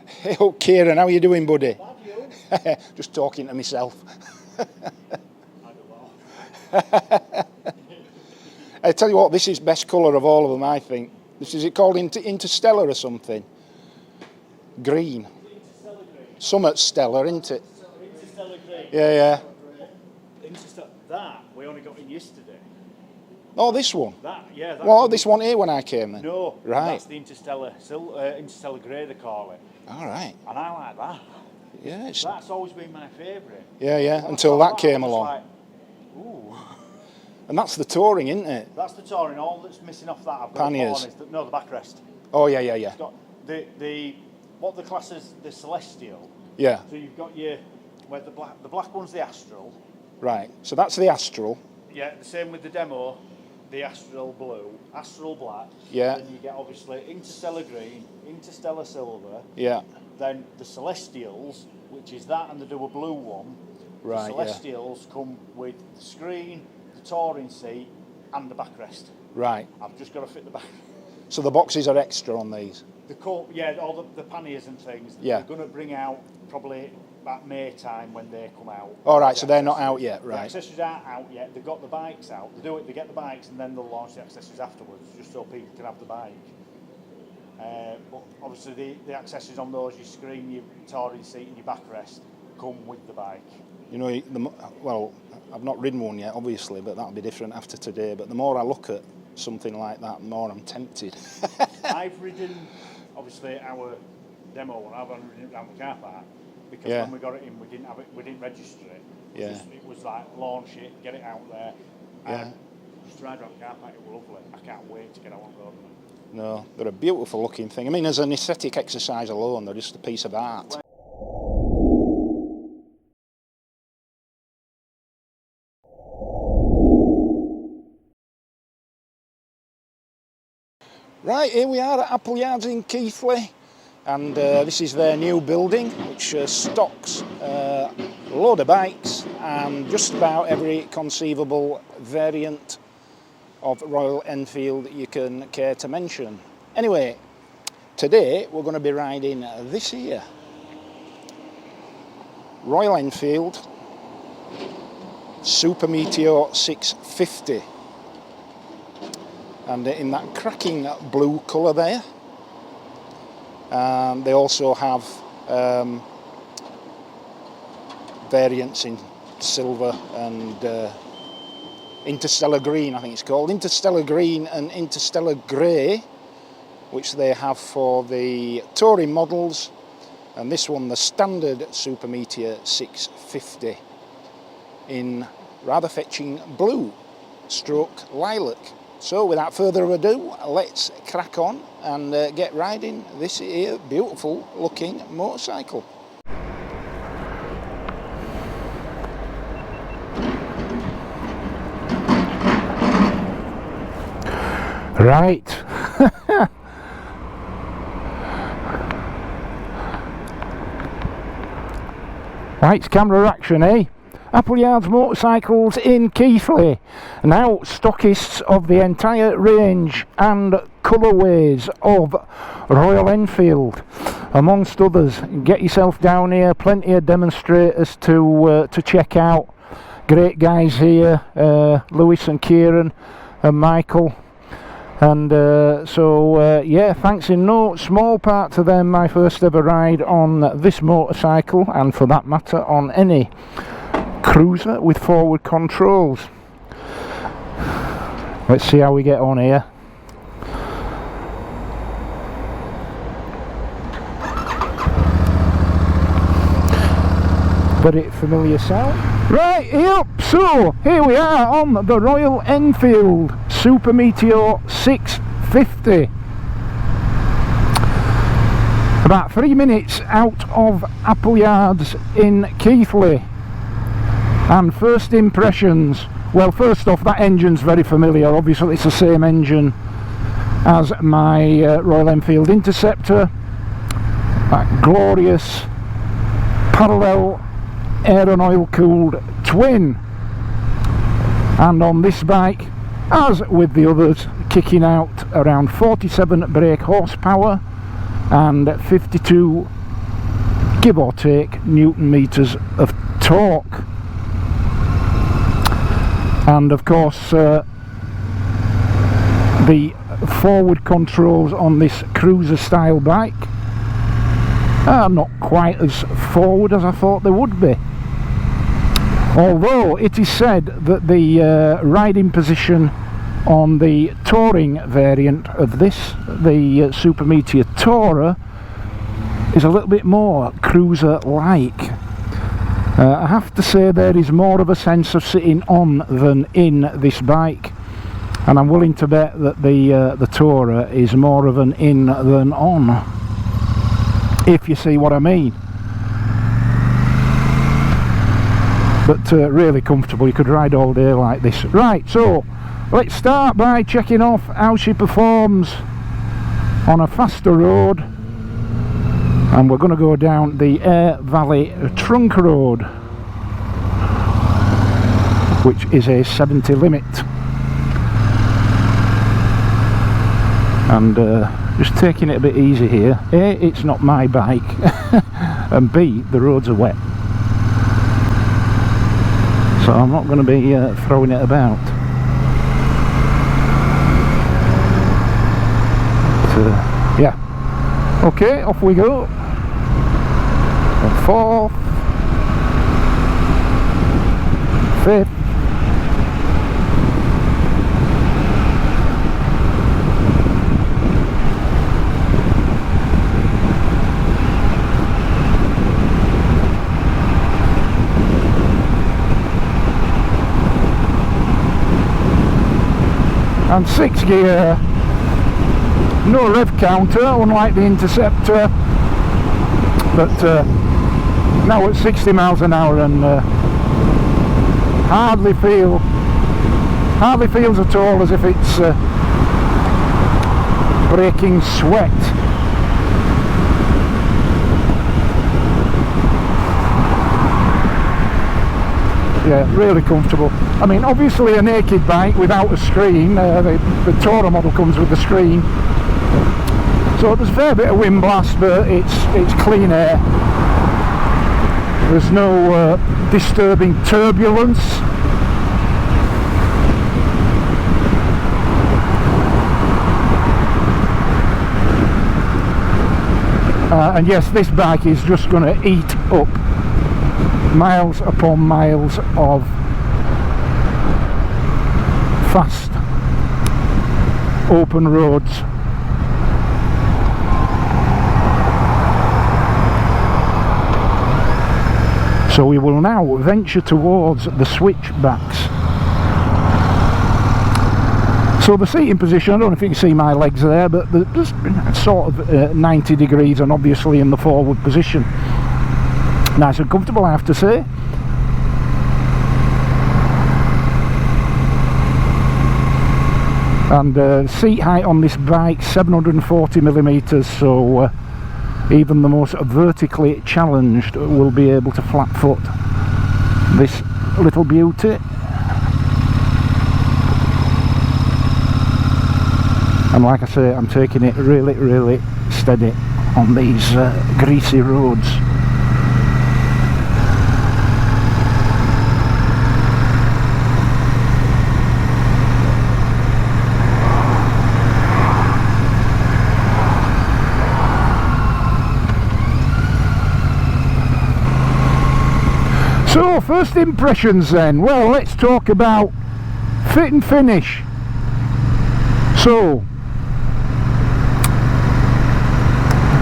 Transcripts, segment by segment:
Hey, oh, Kieran, how are you doing, buddy? Just talking to myself. I tell you what, this is best colour of all of them, I think. Is it called Interstellar or something? Green. Somewhat stellar, isn't it? Interstellar green. Yeah. That we only got in yesterday. Oh, this one? That. Well, this one here when I came then? No, right. That's the Interstellar grey, they call it. All right. And I like that. Yeah. That's always been my favourite. Yeah, until that came along. Like, ooh. And that's the touring, isn't it? That's the touring. All that's missing off that, I've got panniers. The backrest. Oh, yeah. It's got what the class is the Celestial. Yeah. So you've got where the black one's the Astral. Right. So that's the Astral. Yeah. The same with the demo, the Astral Blue, Astral Black. Yeah. Then you get obviously Interstellar Green, Interstellar Silver. Yeah. Then the Celestials, which is that, and they do a blue one. Right. The Celestials come with the screen, the touring seat, and the backrest. Right. I've just got to fit the back. So the boxes are extra on these? All the panniers and things. Yeah. They're going to bring out probably about May time when they come out. All right, so they're not out yet, right? The accessories aren't out yet. They've got the bikes out. They get the bikes and then they'll launch the accessories afterwards, just so people can have the bike. But obviously the accessories on those, your screen, your touring seat and your backrest, come with the bike. You know, well, I've not ridden one yet, obviously, but that'll be different after today. But the more I look at something like that, the more I'm tempted. I've ridden, obviously, our demo one. I've only ridden it around the car park because when we got it in, we didn't register it. Yeah. It was like launch it, get it out there. Yeah. Just to ride around the car park, it was lovely. I can't wait to get out on the road. No, they're a beautiful looking thing. I mean, as an aesthetic exercise alone, they're just a piece of art. Right, here we are at Appleyards in Keighley, and this is their new building, which stocks a load of bikes and just about every conceivable variant of Royal Enfield you can care to mention. Anyway, today we're going to be riding this here, Royal Enfield Super Meteor 650. And in that cracking blue colour there. They also have variants in silver and Interstellar Green, I think it's called. Interstellar Green and Interstellar Grey, which they have for the touring models. And this one, the standard Super Meteor 650 in rather fetching blue stroke lilac. So without further ado, let's crack on and get riding this here beautiful looking motorcycle. Right. Right, it's camera action, eh? Appleyards Motorcycles in Keighley, now stockists of the entire range and colourways of Royal Enfield, amongst others. Get yourself down here, plenty of demonstrators to check out. Great guys here, Lewis and Kieran and Michael, and yeah, thanks in no small part to them my first ever ride on this motorcycle, and for that matter on any cruiser with forward controls. Let's see how we get on here. Very familiar sound. Right, yep, so here we are on the Royal Enfield Super Meteor 650. About 3 minutes out of Appleyards in Keighley. And first impressions, well, first off, that engine's very familiar. Obviously it's the same engine as my Royal Enfield Interceptor, that glorious parallel air and oil cooled twin. And on this bike, as with the others, kicking out around 47 brake horsepower and 52 give or take, Newton meters of torque. And of course the forward controls on this cruiser style bike are not quite as forward as I thought they would be, although it is said that the riding position on the touring variant of this, the Super Meteor Tourer, is a little bit more cruiser like. I have to say there is more of a sense of sitting on than in this bike, and I'm willing to bet that the Tourer is more of an in than on, if you see what I mean. But really comfortable, you could ride all day like this. Right, so let's start by checking off how she performs on a faster road, and we're going to go down the Air Valley Trunk Road, which is a 70 limit. And just taking it a bit easy here. A, it's not my bike, and B, the roads are wet, so I'm not going to be throwing it about. But, yeah, okay, off we go. And fourth, fifth, and sixth gear. No rev counter, unlike the Interceptor, but now at 60 miles an hour, and hardly feels at all as if it's breaking sweat. Yeah, really comfortable. I mean, obviously a naked bike without a screen. The Tourer model comes with the screen, so there's a fair bit of wind blast, but it's clean air. There's no disturbing turbulence. And yes, this bike is just going to eat up miles upon miles of fast open roads. So we will now venture towards the switchbacks. So the seating position, I don't know if you can see my legs there, but there's sort of 90 degrees, and obviously in the forward position. Nice and comfortable, I have to say. And seat height on this bike, 740 millimeters, so even the most vertically challenged will be able to flat foot this little beauty. And like I say, I'm taking it really, really steady on these greasy roads. So, first impressions then. Well, let's talk about fit and finish. So,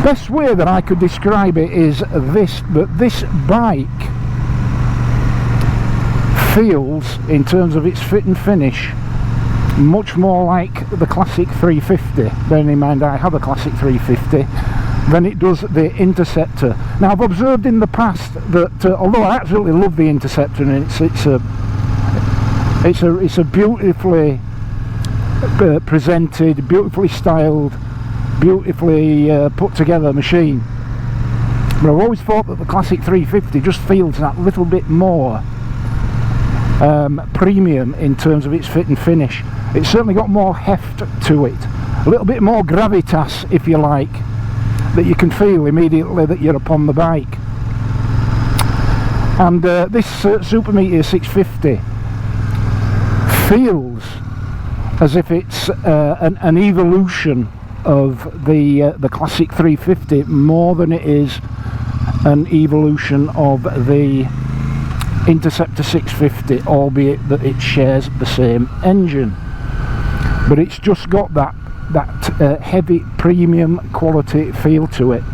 best way that I could describe it is this, that this bike feels, in terms of its fit and finish, much more like the classic 350. Bearing in mind I have a classic 350, than it does the Interceptor. Now, I've observed in the past that although I absolutely love the Interceptor, and it's a beautifully presented, beautifully styled, beautifully put together machine, but I've always thought that the classic 350 just feels that little bit more premium in terms of its fit and finish. It's certainly got more heft to it, a little bit more gravitas, if you like, that you can feel immediately that you're upon the bike. And this Super Meteor 650 feels as if it's an evolution of the classic 350 more than it is an evolution of the Interceptor 650, albeit that it shares the same engine. But it's just got that heavy premium quality feel to it.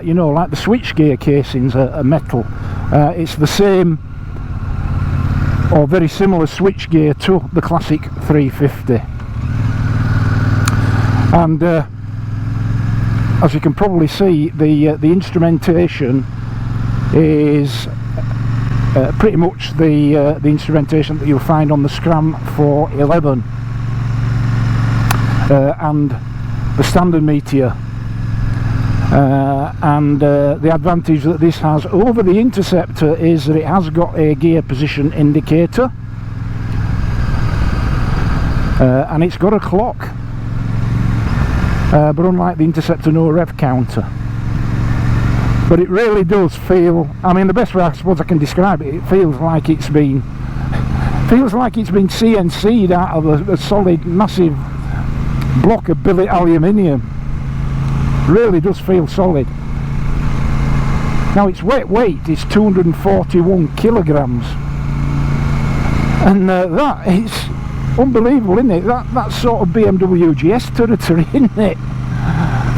You know, like the switchgear casings are metal. It's the same or very similar switchgear to the classic 350. And as you can probably see, the instrumentation is pretty much the instrumentation that you'll find on the Scram 411 and the standard Meteor. And the advantage that this has over the Interceptor is that it has got a gear position indicator, and it's got a clock, but unlike the Interceptor, no rev counter. But it really does feel, I mean, the best way I suppose I can describe it, it feels like it's been CNC'd out of a solid massive block of billet aluminium. Really does feel solid. Now its weight is 241 kilograms, and that is unbelievable, isn't it? That's sort of BMW GS territory, isn't it,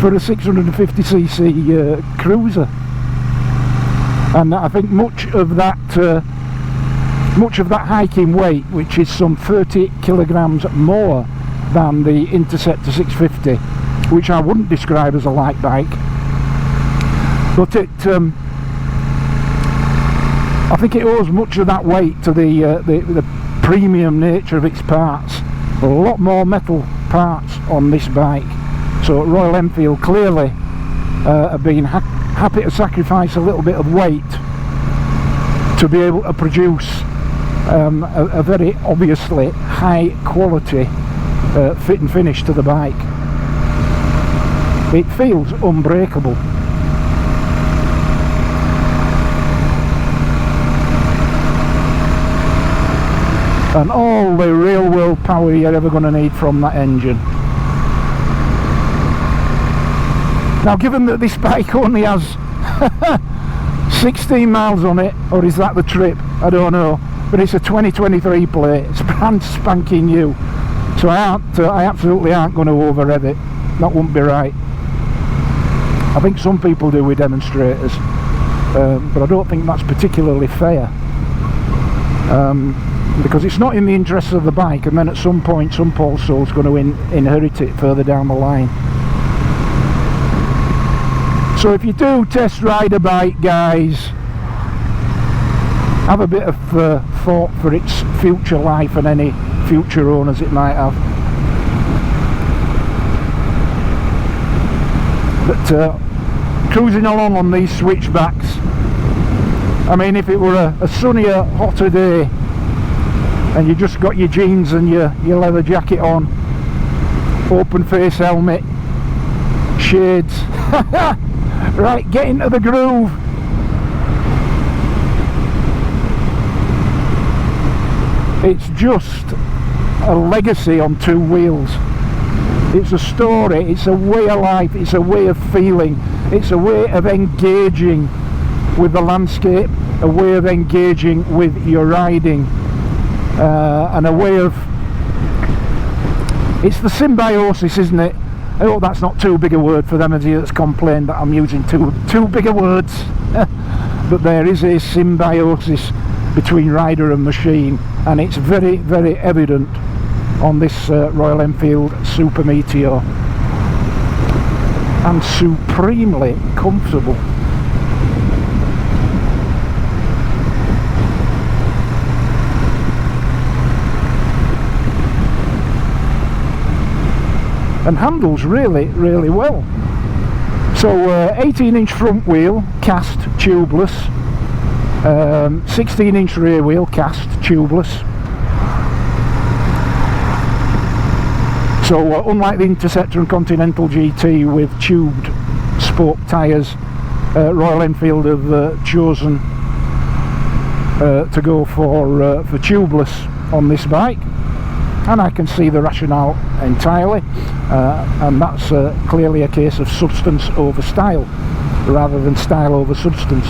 for a 650cc cruiser? And I think much of that hiking weight, which is some 30 kilograms more than the Interceptor 650, which I wouldn't describe as a light bike, but it I think it owes much of that weight to the premium nature of its parts. A lot more metal parts on this bike, so Royal Enfield clearly have been happy to sacrifice a little bit of weight to be able to produce a very obviously high quality fit and finish to the bike. It feels unbreakable. And all the real world power you're ever going to need from that engine. Now, given that this bike only has 16 miles on it, or is that the trip? I don't know, but it's a 2023 plate. It's brand spanking new, so I absolutely aren't going to over rev it. That wouldn't be right. I think some people do with demonstrators, but I don't think that's particularly fair, because it's not in the interests of the bike, and then at some point some poor soul's going to inherit it further down the line. So if you do test ride a bike, guys, have a bit of thought for its future life and any future owners it might have. But cruising along on these switchbacks, I mean, if it were a sunnier, hotter day and you just got your jeans and your leather jacket on, open face helmet, shades, right, get into the groove. It's just a legacy on two wheels. It's a story, it's a way of life, it's a way of feeling, it's a way of engaging with the landscape, a way of engaging with your riding, and a way of, it's the symbiosis, isn't it? I hope that's not too big a word for them as you that's complained that I'm using too big a words. But there is a symbiosis between rider and machine, and it's very, very evident on this Royal Enfield Super Meteor, and supremely comfortable. And handles really, really well. So 18-inch front wheel, cast, tubeless, 16-inch rear wheel, cast, tubeless. So unlike the Interceptor and Continental GT with tubed spoke tyres, Royal Enfield have chosen to go for tubeless on this bike, and I can see the rationale entirely, and that's clearly a case of substance over style rather than style over substance.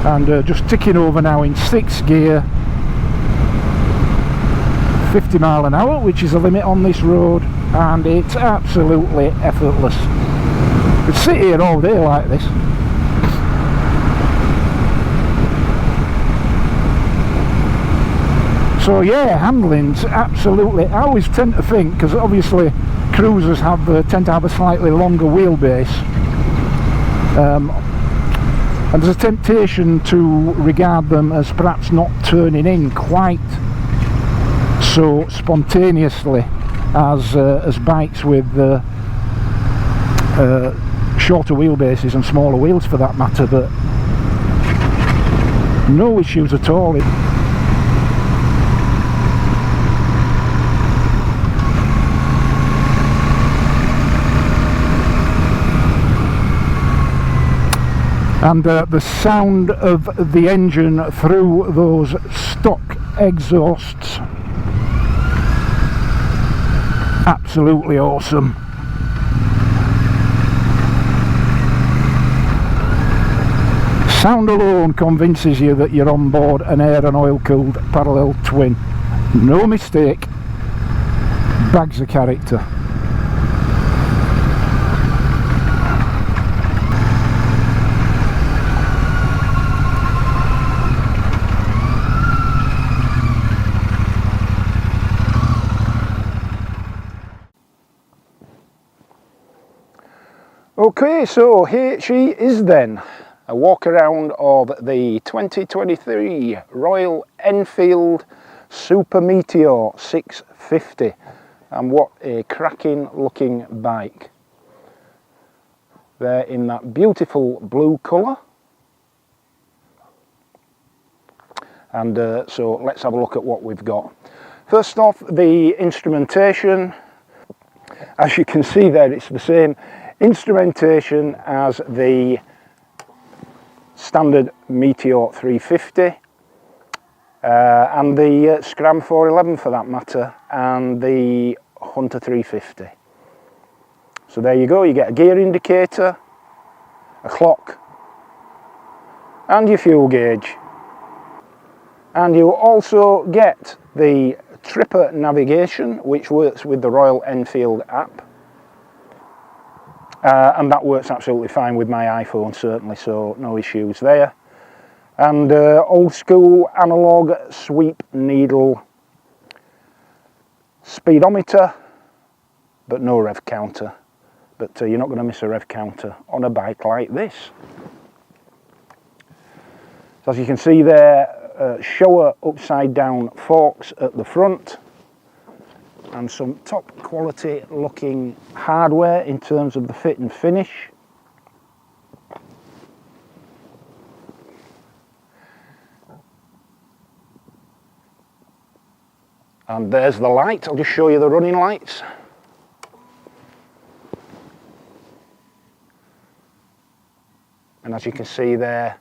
And just ticking over now in 6th gear, 50 mile an hour, which is the limit on this road, and it's absolutely effortless. You could sit here all day like this. So yeah, handling's absolutely, I always tend to think, because obviously cruisers tend to have a slightly longer wheelbase, and there's a temptation to regard them as perhaps not turning in quite so spontaneously as bikes with shorter wheelbases and smaller wheels for that matter, but no issues at all. And the sound of the engine through those stock exhausts, absolutely awesome. Sound alone convinces you that you're on board an air and oil cooled parallel twin. No mistake, bags of character. Okay, so here she is then, a walk around of the 2023 Royal Enfield Super Meteor 650, and what a cracking looking bike. They're in that beautiful blue colour, and so let's have a look at what we've got. First off, the instrumentation. As you can see there, it's the same instrumentation as the standard Meteor 350 and the Scram 411 for that matter, and the Hunter 350. So there you go, you get a gear indicator, a clock and your fuel gauge, and you also get the Tripper navigation, which works with the Royal Enfield app. And that works absolutely fine with my iPhone, certainly, so no issues there. And old school analog sweep needle speedometer, but no rev counter. But you're not going to miss a rev counter on a bike like this. So as you can see there, Showa upside down forks at the front, and some top quality looking hardware in terms of the fit and finish. And there's the light. I'll just show you the running lights. And as you can see there,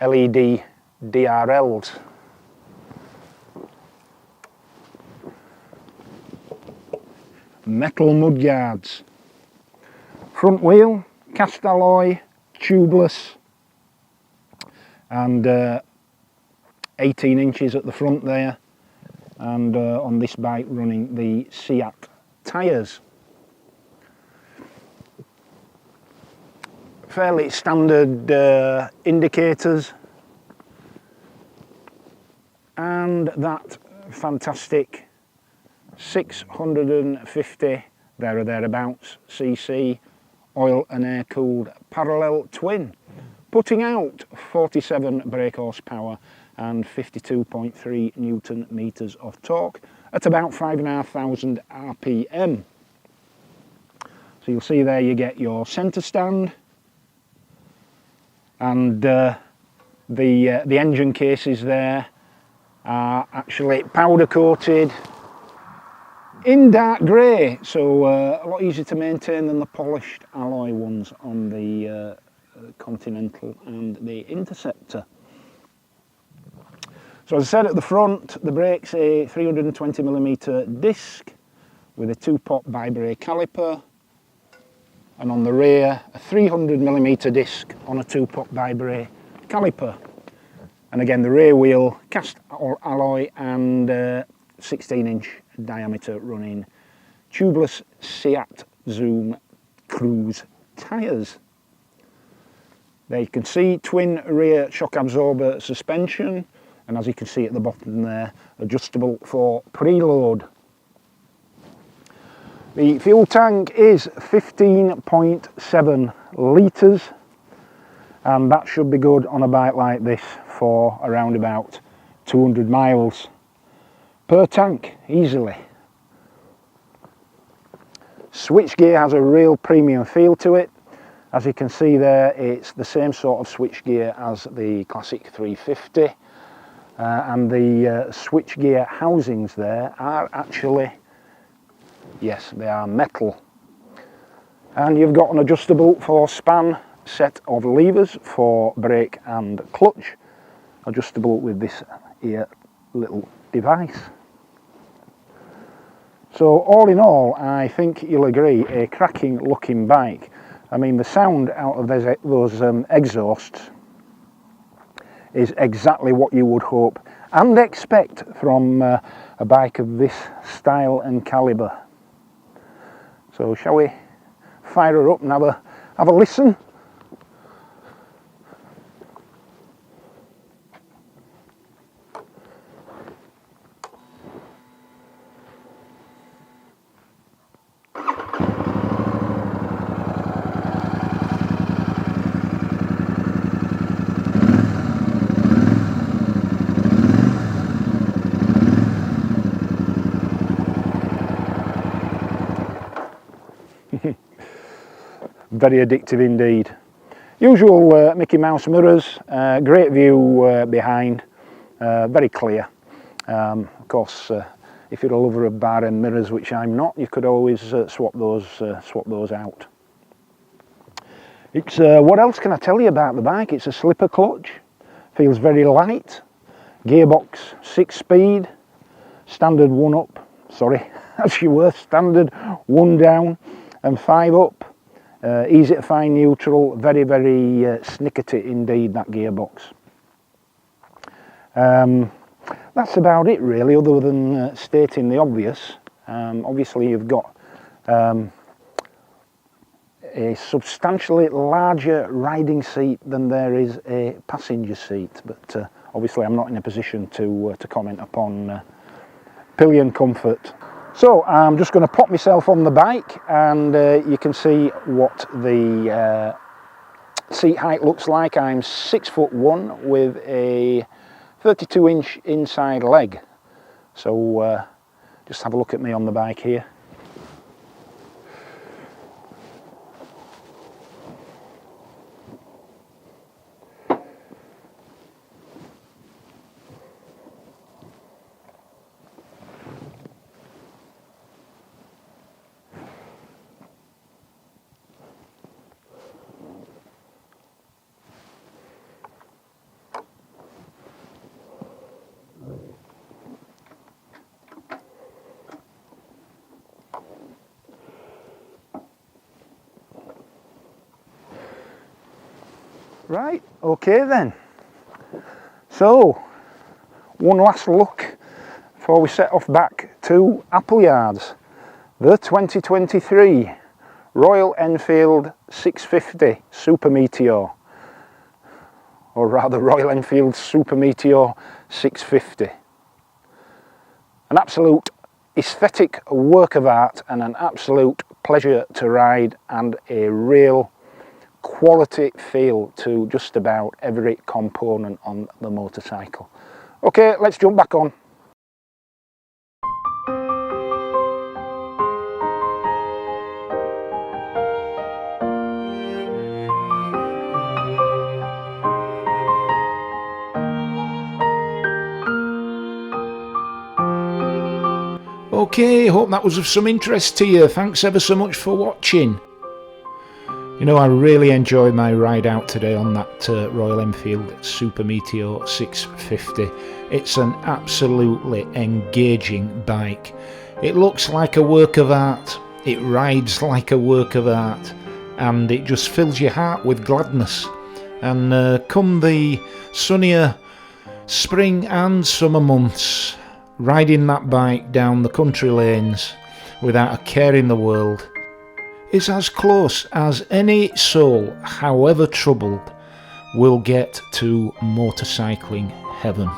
LED DRLs. Metal mudguards. Front wheel, cast alloy, tubeless, and 18 inches at the front there, and on this bike running the Seat tyres. Fairly standard indicators, and that fantastic 650 there or thereabouts cc oil and air cooled parallel twin, putting out 47 brake horsepower and 52.3 newton meters of torque at about 5,500 rpm. So you'll see there you get your centre stand, and the engine cases there are actually powder coated in dark grey, so a lot easier to maintain than the polished alloy ones on the Continental and the Interceptor. So as I said, at the front, the brake's a 320mm disc with a 2-pot bi-brake caliper, and on the rear, a 300mm disc on a 2-pot bi-brake caliper. And again, the rear wheel, cast alloy and 16-inch diameter running tubeless Seat Zoom Cruise tyres. There you can see twin rear shock absorber suspension, and as you can see at the bottom there, adjustable for preload. The fuel tank is 15.7 litres, and that should be good on a bike like this for around about 200 miles per tank easily. Switchgear has a real premium feel to it. As you can see there, it's the same sort of switchgear as the classic 350, and the switchgear housings there are actually, yes, they are metal. And you've got an adjustable 4-span set of levers for brake and clutch, adjustable with this here little device. So all in all, I think you'll agree, a cracking looking bike. I mean, the sound out of those exhausts is exactly what you would hope and expect from a bike of this style and calibre. So shall we fire her up and have a listen? Very addictive indeed. Usual Mickey Mouse mirrors, great view behind, very clear. Of course, if you're a lover of bar end mirrors, which I'm not, you could always swap those out. It's what else can I tell you about the bike? It's a slipper clutch, feels very light, gearbox 6-speed, standard 1 up, sorry, as you were, standard 1 down and 5 up. Easy to find neutral, very snickety indeed, that gearbox. That's about it really, other than stating the obvious. Obviously you've got a substantially larger riding seat than there is a passenger seat, but obviously I'm not in a position to comment upon pillion comfort. So I'm just going to pop myself on the bike, and you can see what the seat height looks like. I'm 6'1" with a 32-inch inside leg. So just have a look at me on the bike here. Right, okay then. So, one last look before we set off back to Appleyards. The 2023 Royal Enfield 650 Super Meteor, or rather Royal Enfield Super Meteor 650. An absolute aesthetic work of art and an absolute pleasure to ride, and a real quality feel to just about every component on the motorcycle. Okay, let's jump back on. Okay, hope that was of some interest to you. Thanks ever so much for watching. You know, I really enjoyed my ride out today on that Royal Enfield Super Meteor 650. It's an absolutely engaging bike. It looks like a work of art, it rides like a work of art, and it just fills your heart with gladness. And come the sunnier spring and summer months, riding that bike down the country lanes without a care in the world is as close as any soul, however troubled, will get to motorcycling heaven.